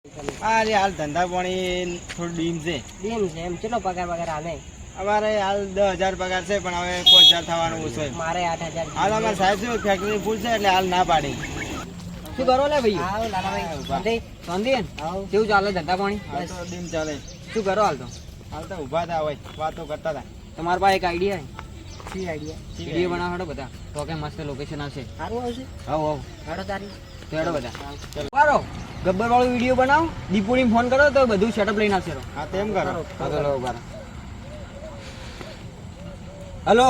અરે હાલ ધંધા પાણી થોડું ડીમ છે. ડીમ છે એમ કેટલો પગાર હાલે? અમારે હાલ 10,000 પગાર છે, પણ હવે 5,000 થવાનું ઓછો છે. મારે 8,000. હાલ અમારે સાહેબ શું ફેક્ટરી ફૂલ છે એટલે હાલ ના પાડી. શું કરો લે ભાઈ? આવ લાલાભાઈ. સંદેન કેવું ચાલે ધંધા પાણી? હાલ તો ડીમ ચાલે. શું કરો હાલ તો? હાલ તો ઊભા થા હોય, વાતો કરતા હતા. તમારા પાસે એક આઈડિયા છે? શી આઈડિયા? શી વિડીયો બનાવવાનો બધા તો કે મસ્ત લોકેશન આવશે. સારું આવશે? હા હેડો તારી તો હેડો બધા ચાલો ગબ્બર વાળો વિડીયો બનાવો. દીપુડી ફોન કરો તો બધું સેટઅપ લઈને આવશે. હા તેમ કરો. હા તો લો ઉભા રહો. હલો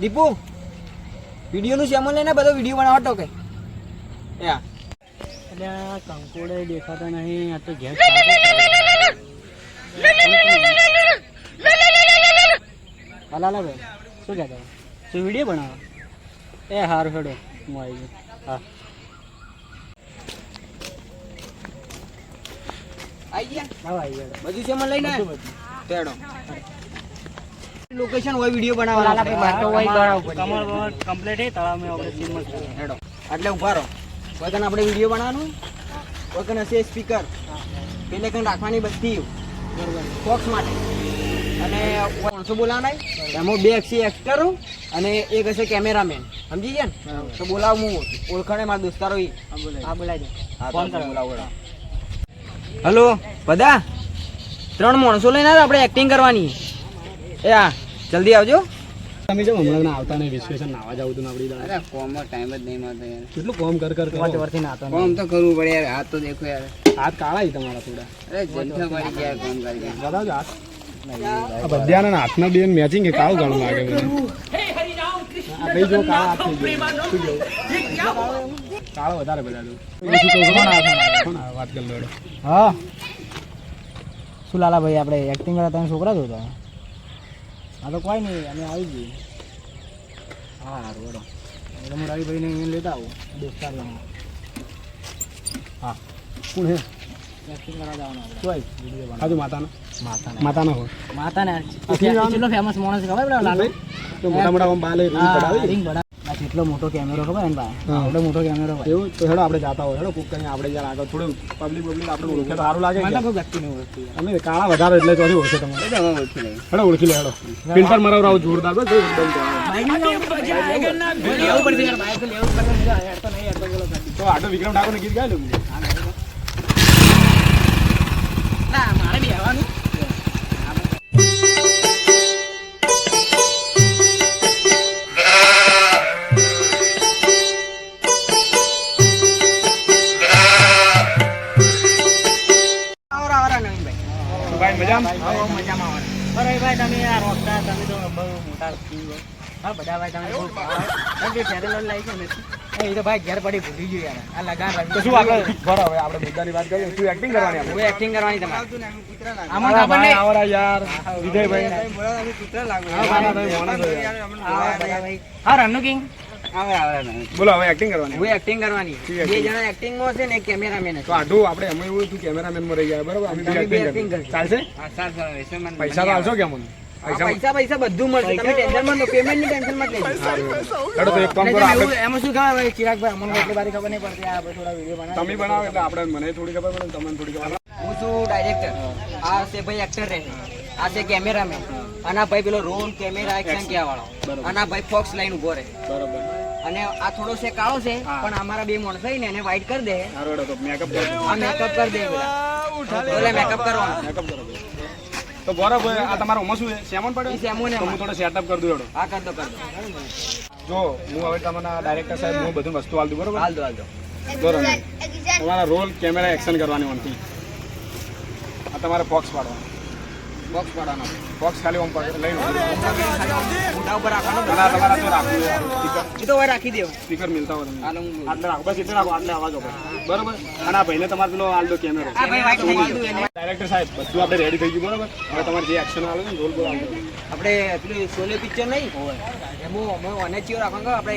દીપુ, વિડીયો નું સેમન લઈને બધો વિડીયો બનાવો તો કે યા એટલે આ કંકોડે દેખાતા નહીં. આ તો ઘેર લાલા ભાઈ શું કહેતા શું વિડીયો બનાવો? એ હારું હેડો હું આવી ગયો. હા આઈ ગયા આવો આવી ગયો. બધું સેમન લઈને બધું. હેડો લોકેશન હોય વિડીયો બનાવવાનો કમર કમ્પ્લીટ હે તળાવમાં આપણે સીમમાં છે. હેડો એટલે ઉભા રહો. વગન આપણે વિડીયો બનાવવાનું. વગન હશે સ્પીકર, પેલે કંઈ રાખવાની બધી બોક્સ માટે. અને 300 બોલાવાના. એમાં 2 હશે એક્ટરો અને એક હશે કેમેરામેન. સમજી ગયા ને? તો બોલાવ હું ઓળખાણે મારા દોસ્તારો. હા બોલાવી દે. ફોન કરો. હલો બધા 3 માણસો લઈને આપણે એક્ટિંગ કરવાની. એ હા જલ્દી આવજો. તમે જો હમણાં આવતા નહીં વિશ્વેશન નાવા જાવ તું આપડી દાડા. અરે કોમનો ટાઈમ જ નહીં મળતો યાર. કેટલું કોમ કર વર્ષથી નાતા કોમ તો કરવું પડે યાર. હાથ તો દેખો યાર. હાથ કાળા છે તમારા થોડા. અરે જંઠા પડી ગયા કોમ કરી. બતાવજો હાથ. આ બધાના હાથના બેન મેચિંગ કે કાળું કાળું લાગે મને. આ ભાઈ જો કાળા હાથ થઈ ગયા. શું કેવું? કાળો વધારે બધા જો. વાત કરી લો. હા શું લાલા ભાઈ આપણે એક્ટિંગ કરતા તમે છોકરા જોતા? હા તો કોઈ નહીં અમે આવી જઈએ. હા સારું બરો એટલે હું રવિભાઈને અહીંયા લેતા આવું દોસ્તાર. હા કોણ હે એક્ટિંગ કરવા જવાનું? કોઈ વિડીયો બનાવ. હા માતાનો માતાનો હોય માતાને કેટલો ફેમસ માણસ ખબર પેલા લાલભાઈ તો મોટા મોટા બાલે રીંગ પડાવી રીંગ પડાવી. કેટલો મોટો કેમેરો ખબર ને ભાઈ? આવડો મોટો કેમેરો ભાઈ. એવું તો હેડો આપણે જાતા હોય. હેડો કુક કરીને આપણે જરા આગળ થોડું પબ્લિક આપણે ઓળખે તો સારું લાગે. મને કોઈ વ્યક્તિ નહીં ઓળખતી. અમે કાળા વધારે એટલે તો ઓળખે તમારે. હેડો ઓળખી લે. હેડો ફિલ્ટર મરાવ જોરદાર બસ એકદમ તો આટો વિક્રમ ઠાકોર ને ગીત ગાયેલું મારે બી આવવાનું. મજામાં અરે ભાઈ તમે આ રોકતા તમે તો બહુ મોટા હા બધા ભાઈ તમે બહુ લાવી છે ને એ તો ભાઈ ઘેર પડી ભૂલી ગયું યાર. આ લગાન તો શું આપણે બરાબર હવે આપણે મુદ્દાની વાત કરીએ. શું એક્ટિંગ કરવાની આપણે? હું એક્ટિંગ કરવાની તમારે આમાં ખબર નહીં આવરા યાર વિજયભાઈ હા રનુ કિંગ બોલો હવે એક્ટિંગ કરવાની. હું એક્ટિંગ કરવાની. 2 જણા એક્ટિંગ માં છે ને એક કેમેરામેન તો આઢું આપણે એમાં એવું તું કેમેરામેન માં રહી ગયા બરાબર. અમે બી એક્ટિંગ કરી ચાલશે? પૈસા તો આલશો કે મને? પૈસા બધું મળશે. તમે ટેન્શન માં લો, પેમેન્ટ ની ટેન્શન માં જ નહીં. હેડો તો એક કામ કરો આપણે એમાં શું ખબર ભાઈ ચિરાગભાઈ અમને એટલી બારી ખબર નહીં પડતી. આ થોડા વિડીયો બનાવે તમે બનાવો એટલે આપણે મને થોડી ખબર પડે તમને થોડી ખબર. હું છું ડાયરેક્ટર. આ છે ભાઈ એક્ટર રહે. આ છે કેમેરામેન. આના ભાઈ પેલો રોલ કેમેરા એક્શન ક્યાં વાળો. આના ભાઈ ફોક્સ લાઈન ઉભો રહે બરાબર. અને આ થોડો છે કાળો છે પણ અમારા 2 માણસો ને એને વ્હાઈટ કરી દે. હારો તો મેકઅપ કરો. આ મેકઅપ કરી દે બધા મેકઅપ કરવાનો. મેકઅપ કરો તો બરાબર. આ તમારો ઉમર શું છે? સેમન પડે? ઈ સેમો ને તો હું થોડો સેટઅપ કરી દઉં. હેડો હા કર દો જો હું હવે તમને ડાયરેક્ટર સાહેબ હું બધું વસ્તુ આલ દઉં બરાબર. હાલ દો બરાબર. તમારા રોલ કેમેરા એક્શન કરવાની વનથી આ તમારે બોક્સ પાડવાનું. બોક્સ પાડવાનો. બોક્સ ખાલી ઓમ લઈને મોઢા ઉપર રાખવાનો. તમારા તો રાખવું એ તો હવે રાખી દેવું. સ્પીકર મિલતા હોય હાલ તમને હું આટલે રાખો બસ એટલે રાખો આટલે અવાજ આપો બરાબર. અને આ ભાઈને તમારે પેલો આલ દો કેમેરો. આ ભાઈ વાઈટ કરી દઉં એને. ડાયરેક્ટર સાહેબ બધું આપણે રેડી થઈ ગયું બરાબર. હવે તમારે જે એક્શન આવે ને રોલ બોલ આલ દો. આપણે પેલું શોલે પિક્ચર નહીં એમાં અને ચિયો રાખવાનો. આપણે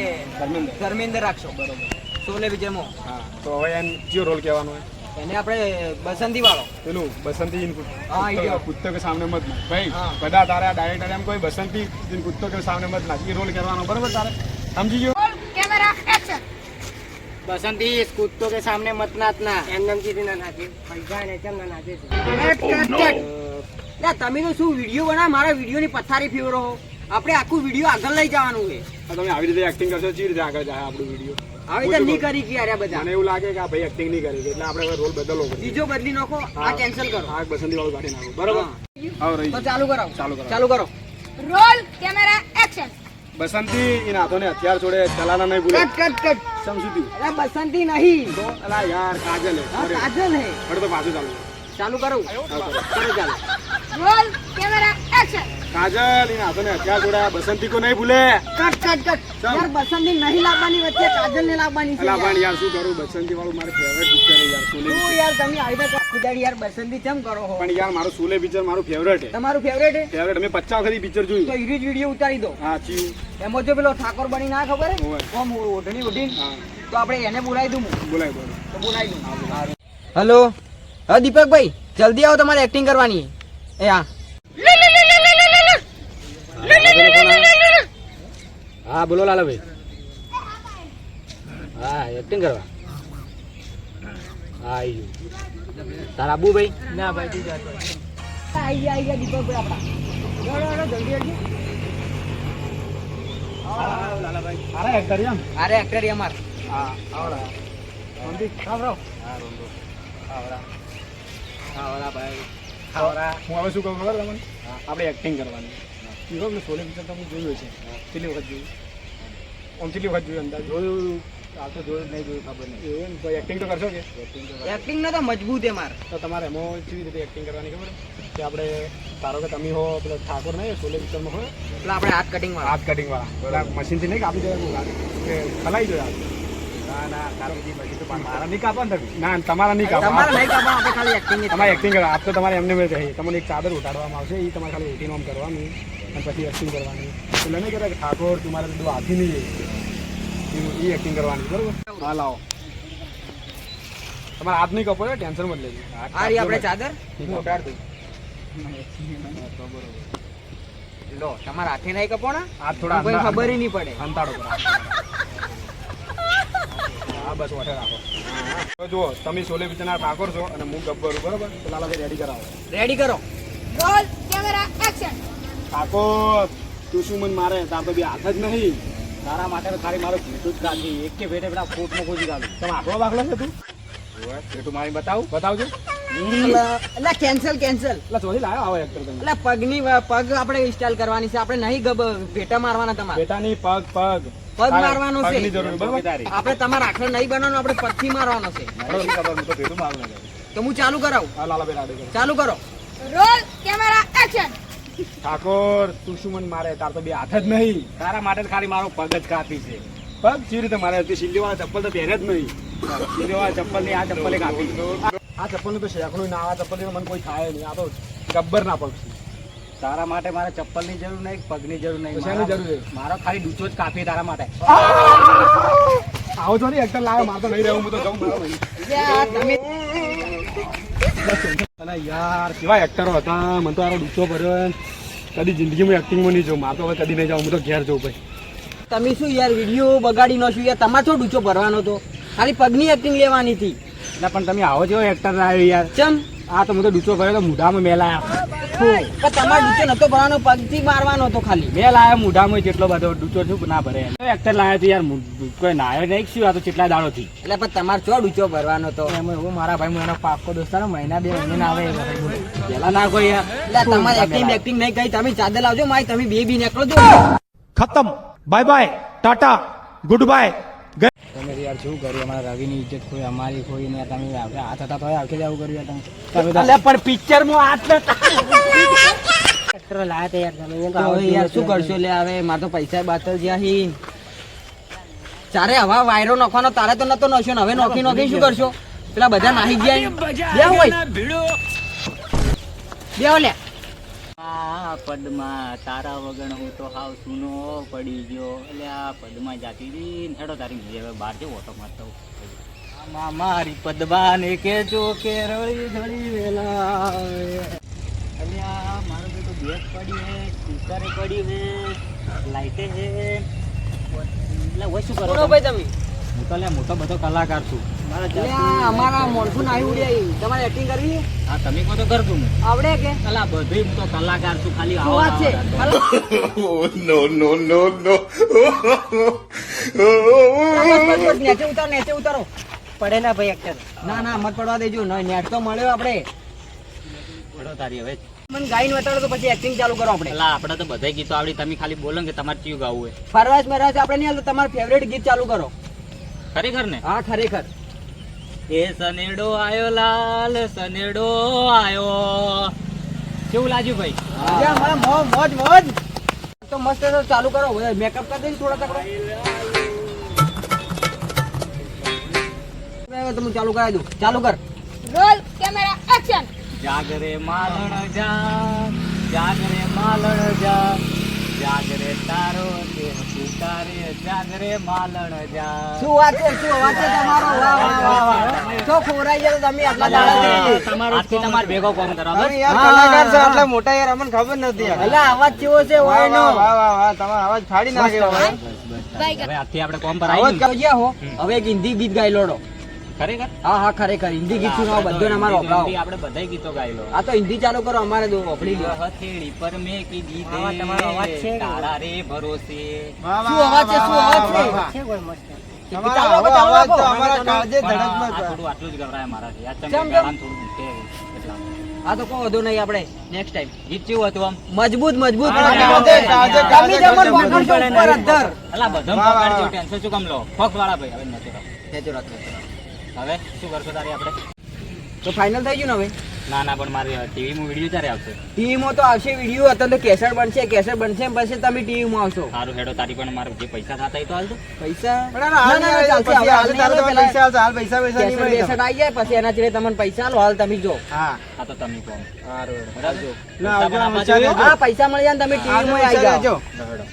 ધર્મેન્દ્ર રાખશો બરોબર શોલે પિક્ચરમાં. હા તો હવે એને કયો રોલ કહેવાનો હોય? એને આપણે બસંતી વાળો પેલું બસંતી ઇન હા, कुत्ते के सामने मत नाच भाई हाँ। બધા તારા ડાયરેક્ટર એમ કોઈ બસંતી ઇન कुत्तों के सामने मत नाच ये रोल કરવાનો બરાબર તારે સમજી ગયો? कैमरा एक्शन बसंती इस कुत्तों के सामने मत नाचना એમને એમ કીધું ના નાખે પૈસા ને કેમ ના નાખે છે તમે તો શું વિડીયો બનાવ મારા વિડીયો ની પથારી ફેવરો આપણે આખું વિડીયો આગળ લઈ જવાનું છે તમે આવી રીતે એક્ટિંગ કરશો ચી રીતે આગળ જાય આપણું વિડીયો આવી રીતે નહીં કરી કે યાર આ બધા મને એવું લાગે કે આ ભાઈ એક્ટિંગ નહીં કરી એટલે આપણે રોલ બદલવો પડશે બીજો બદલી નાખો આ કેન્સલ કરો આ બસંતી વાળું કાઢી નાખો બરાબર આવ રહી તો ચાલુ કરો ચાલુ કરો. ચાલુ કરો રોલ કેમેરા એક્શન બસંતી એના હાથોને હથિયાર છોડે ચલાના નહીં ભૂલે કટ કટ કટ સમજુતી અરે બસંતી નહીં તો અલા યાર કાજલ હે હા, કાજલ હે તો પાછું ચાલુ ચાલુ કરું કરો ચાલો રોલ કેમેરા એક્શન કાજલ એના હાથોને હથિયાર છોડ્યા બસંતી કો નહીં ભૂલે કટ કટ કટ યાર બસંતી નહીં લાવવાની વચ્ચે કાજલ ને લાવવાની છે અલા યાર. પણ યાર શું કરું બસંતી વાળું મારું ફેવરેટ પિક્ચર છે યાર સોલે શું યાર તમે આવી રીતે આખી દાડી યાર બસંતી કેમ કરો હો પણ યાર મારું સોલે પિક્ચર મારું ફેવરેટ છે તમારું ફેવરેટ હે ફેવરેટ મેં 50 વખત પિક્ચર તો જોયું ઈરીજ વિડીયો ઉતારી દો હા ચીવ એમાં જો પેલો ઠાકોર બની ના ખબર હે ઓય. ઓમ ઓઢણી ઓઢીને હા તો આપણે એને બોલાવી દઉં બોલાય બોલો તો બોલાવી દઉં હેલો હા દીપકભાઈ જલ્દી આવો તમારે એક્ટિંગ કરવાની એ હા હા બોલો લાલાભાઈ હા એક્ટિંગ કરવા હા આવી ગયું તારા આબુભાઈ ના ભાઈ તું જાતો આઈ ગયા દીપકભાઈ આપણા જલ્દી આવજો અરે એક્ટર એમ અરે એક્ટર અમાર હા આવડા મંદી આવરો આવડા આવરા ભાઈ હું હવે શું કહું ખબર તમને આપણે એક્ટિંગ કરવાની કીધો ને સોલે પિક્ચર તમે જોયું છે કેટલી વખત જોયું આમ કેટલી વખત જોયું અંદાજ જોયું આ તો જોયું નહીં જોયું ખબર નહીં એમ તો એક્ટિંગ તો કરશો કે એક્ટિંગ ના તો મજબૂત હે માર તો તમારે એમાં કેવી રીતે એક્ટિંગ કરવાની ખબર કે આપણે ધારો કે તમે હો પેલો ઠાકોર નહીં સોલે પિક્ચરમાં હોય એટલે આપણે હાથ કટિંગ વાળા હાથ કટિંગ વાળા પેલા મશીનથી નહીં કાપી દેવાનું કે ખલાઈ જોઈએ ના ના કાપી પછી તો મારા નહીં કાપવાનું તમે ના તમારા નહીં તમારે કાપવા નહીં કાપવા આપણે ખાલી એક્ટિંગ તમારે એક્ટિંગ કરવા આપ તો તમારે એમને મેં કહી તમને એક ચાદર ઉતારવામાં આવશે એ તમારે ખાલી એટીન ઓમ કરવાનું અને પછી એક્ટિંગ કરવાની એટલે નહીં કહેતા કે ઠાકોર તમારે બધું હાથી નહીં એ એક્ટિંગ કરવાની બરોબર હા લાવો તમારે હાથ નહીં કપો ટેન્શન મત લેજો આ રહી આપણે ચાદર ઉતાર દઉં લો તમારા હાથે નહીં કપો ને હાથ થોડા કોઈ ખબર નહીં પડે અંતાડો કરો હા બસ વાટે રાખો તો જુઓ તમે સોલે પિક્ચરના ઠાકોર છો અને હું ગબ્બર છું બરોબર તો લાલાભાઈ રેડી કરાવો રેડી કરો રોલ કેમેરા એક્શન ઠાકોર તું શું મને મારે તાર તો બે હાથ જ નહીં તારા માટે તો ખાલી મારો ભીટું જ કાઢી એક કે ભેટે પેલા ફોટમાં કોઈ કાઢું તમે આખલો બાખલો છે તું ભેટું મારી બતાવજો એટલે કેન્સલ કેન્સલ એટલે ચોરી લાવ્યો આવો એક્ટર તમે એટલે પગની પગ આપણે સ્ટાઇલ કરવાની છે આપણે નહીં ભેટા મારવાના તમારે બેટાની પગ પગ મારવાનો છે પગની જરૂર બરોબર આપણે તમારા આખરે નહીં બનાવવાનું આપણે પગથી મારવાનો છે ખબર હું તો ભેટું મારું નહીં તો હું ચાલુ કરાવું હા લાલાભાઈ રાડે કરો ચાલુ કરો રોલ કેમેરા એક્શન ઠાકોર તું શું મને મારે તાર તો બે હાથ જ નહીં તારા માટે ખાલી મારો પગ જ કાપી છે પગ સી રીતે મારે તે સિલ્લીવાળા ચપ્પલ તો પહેરે જ નહીં સિલ્લીવાળા ચપ્પલ ની આ ચપ્પલે કાપી આ ચપ્પલ નું તો શેકણું ના આ ચપ્પલ મને કોઈ થાય નહીં આ તો ગબ્બર ના પગ છે તારા માટે મારે ચપ્પલ ની જરૂર નહીં પગ ની જરૂર નહીં શેની જરૂર છે મારો ખાલી ડૂચો જ કાપી તારા માટે આવો છો ને એક્ટર લાવ્યો મારે તો નહીં રહેવું હું તો જઉં મારો ભાઈ તમે અને યાર કેવા એક્ટરો હતા મને તો આરો ડૂચો ભર્યો કદી જિંદગીમાં એક્ટિંગમાં નહીં જાઉં મારે તો હવે કદી નહીં જાઉં હું તો ઘેર જઉં ભાઈ તમે શું યાર વિડીયો બગાડી નો છું યાર તમારે શું ડૂચો ભરવાનો હતો ખાલી પગની એક્ટિંગ લેવાની હતી ના પણ તમે આવો છો એક્ટર આવ્યો યાર ચમ આ તો હું તો ડૂચો ભર્યો તો મૂઢામાં મેલ આવ્યા પણ તમારે ડૂચો નતો ભરવાનો પગથી મારવાનો હતો ખાલી મેલ આવ્યા મૂઢામાં જેટલો બધો ડૂચો છું ના ભરે એક્ટર લાવ્યા છે યાર કોઈ નાયો નહીં શું આ તો કેટલા દાડો થી એટલે પણ તમારે ચો ડૂચો ભરવાનો હતો એમાં એવું મારા ભાઈ હું એનો પાક્કો દોસ્તાર મહિના 2 મહિના આવે પેલા ના કોઈ યાર એટલે તમારે એક્ટિંગ નહીં કહી તમે ચાદર લાવજો માય તમે બે બી નીકળો છો खत्म bye bye tata good bye તમે યાર શું કર્યું અમારા રવિની ઇજ્જત કોઈ અમારી કોઈ ને તમે આપણે હાથ હતા તો આખે જ આવું કર્યું તમે પણ પિક્ચર માં હાથ એક્ટર લાયા તે યાર તમે યાર શું કરશો લે હવે મારે તો પૈસા બાતલ જ્યાં હી ચારે હવા વાયરો નોખવાનો તારે તો નતો નોખ્યો ને હવે નોખી શું કરશો પેલા બધા નાહી ગયા બે લે આ પદમાં તારા વગર હું તો હાવ સૂનો પડી ગયો એટલે આ પદમાં જાતી હતી હેડો તારી હવે બહાર જેવો ઓટો મારતો મારી પદમાને કેજો કે રળી ધળી વેલા અલ્યા મારો બેટો બેગ પડી હે સ્પીકરે પડી હે લાઈટે હે એટલે હોય શું કરો ભાઈ તમે હું તો લે મોટો બધો કલાકાર છું. એટલે આ અમારા મોણસું નાહી ઉડ્યા તમારે એક્ટિંગ કરવી છે? હા તમે કહો તો કરતું હું. આવડે કે અલા બધુંય હું તો કલાકાર છું, ખાલી શું આવો વાત છે? નેચે ઉતારો, નેચે ઉતારો. પડે ના ભાઈ એક્ટર. ના ના મત પડવા દેજો નેટ તો મળ્યો આપણે. પડો તારી હવે. મને ગાઈને બતાડો તો પછી એક્ટિંગ ચાલુ કરો આપણે. અલા આપણે તો બધાય ગીતો આવડી, તમે ખાલી બોલો ને કે તમારે કયું ગાવું હોય. ફરવાસ મેરાજ આપણે નહીં હાલતું, તમારું ફેવરેટ ગીત ચાલુ કરો. ખરેખર ને? હા ખરેખર. એ સનેડો આયો લાલ સનેડો આયો. કેવું લાગ્યું ભાઈ? મજા, મોજ મોજ તો મસ્ત છે, ચાલુ કરો. મેકઅપ કરી દઈશ થોડા તકડો. તમે ચાલુ કરાવી દઉં. ચાલુ કર. રોલ કેમેરા એક્શન જાગરે માલણ જાગરે માલણ જાગરે તારો દેહ પુકારે જાગરે માલણ શું વાત છે, શું વાત છે તમારો? વાહ વાહ વાહ વાહ. તો ખોરાઈ જાય તો તમે આટલા દાડાથી. આજથી તમારે ભેગો કામ કરાવો. તમે યાર હા. કલાકાર છો આટલા મોટા યાર, અમને ખબર નથી યાર. એટલે અવાજ કેવો છે વાહ ઓયનો? વાહ વાહ વાહ, તમારો અવાજ ફાડી નાખ્યો હવે. હવે આજથી આપણે કોમ પર અવાજ આવી ગયા હો. હવે એક હિન્દી ગીત ગાઈ લોડો. ખરેખર હા હા ખરેખર હિન્દી ગીત સુનાવો, બધોને અમારો વપરાવો. આપણે બધાય ગીતો ગાઈ લો. આ તો હિન્દી ચાલુ કરો, અમારે દો વપરી લ્યો. હથેળી પર મેં કીધી આવા તમારો અવાજ છે? તારા રે ભરોસે. વાહ, શું વાહ, અવાજ છે, શું વાહ, અવાજ વાહ, છે? વાહ. છે કોઈ મસ્ત. તમારો ચાલો, આવો ચાલો, અવાજ તો ચાલો. અમારા કાળજે પણ ધડકમાં આ છે. થોડું આટલું જ ગભરાય મારાથી. આ ચમ ચમ, કે ગાળામાં થોડું ઊંઘે એટલા. આ તો કોઈ વધુ નહીં, આપણે નેક્સ્ટ ટાઈમ ગીત કેવું હતું આમ? મજબૂત મજબૂત હા, બનાવો. કાજે, તમે જ અમને કાજે, પકડશો ઉપર અધ્ધર. અલા બધા વાહ, વાહ, પકડજો, વાહ. ટેન્શન શું કામ લો? ફોક્સ વાળા ભાઈ હવે નથી રહો. નેચો રાખો. હવે શું કરશો તારી આપણે? તો ફાઇનલ થઈ ગયું ને હવે? ના ના પણ મારી ટીવીમાં વિડીયો ક્યારે આવશે? ટીવીમાં તો આવશે વિડીયો, અત્યારે તો કેસેટ બનશે પછી તમે ટીવીમાં આવશો. સારું હેડો તારી પણ મારે જે પૈસા થતા એ તો હાલ દો. પૈસા પણ હાલ ના, ના, ના, નહીં આવે, ચાલશે. પછી હવે હાલ આવશે નહીં તારે આવે, તો પેલા પૈસા આવશે, હાલ પૈસા નહીં કેસેટ મળે બેસેટ આવી જાય પછી એના ચીડે તમને પૈસા આલો, હાલ તમે જો. હા આ તો તમે કહો. ના, બરાબર? પૈસા આવજો, પણ આપવા આવજો. જોઈએ. હા પૈસા મળી જાય ને તમે ટીવીમાં આવી જાઓ. જો હેડો.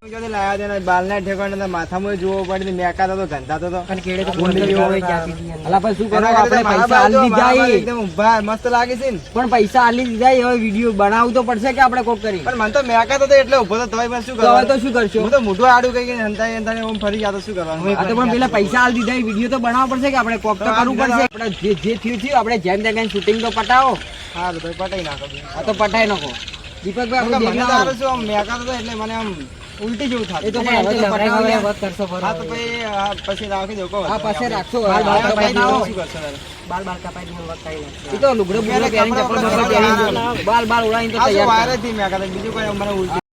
લાયા છે ને બાલના ઠેકાણે તો માથામાં જોવો પડે, મેકાતો તો ગંધાતો તો. પણ કેળે તો ગુંડી કોઈ જેવો હોય હતો. જાતી હતી. અલા ભાઈ શું કરો, એના આપણે કરતા પૈસા આલી મારા બાજુ દીધા એકદમ ઊભા મસ્ત લાગે છે ને. પણ પૈસા આલી દીધા હવે વિડીયો બનાવવું તો પડશે કે આપણે કોક કરી. પણ મને તો મેકાતો તો એટલે ઊભો તો તોય પણ શું તો હવે તો કરવાનું? શું કરશો? હું તો મોઢું આડું કઈ કઈ હંતાઈ હંતાઈ ઓમ ફરી જાતો શું કરવાનું? આ તો પણ પેલા પૈસા આલી દીધા વિડીયો તો બનાવવો પડશે કે આપણે કોક તો તો આ કરવું પડશે. આપણે જે થયું આપણે જેમ ત્યાં શૂટિંગ તો પટાવો. હા તો પટાઈ નાખો. આ તો પટાઈ નાખો. દીપકભાઈ આપણે મને તો દેખના હારું શું આમ મેકાતો તો એટલે મને આમ ઉલટી જેવું એ તો થતું. પણ હવે તો પટાવો યાર. વાત કરશો ફરો. હા તો પછી આ પછી રાખી દો કહો. હા પછી રાખશો. બાલ બાલ બાલ કપાઈ બાલ નાખો. શું કરશો તારે? બાલ બાલ કપાઈ દઈને વાત કરી નાખજો. એ તો લુગડો બુગડો પહેરીને ચપ્પલ બપ્પલ પહેરીને બાલ બાલ ઉડાવીને તો આ શું તૈયાર વાયરેથી મેકાતો, બીજું કોઈ મને ઉલટી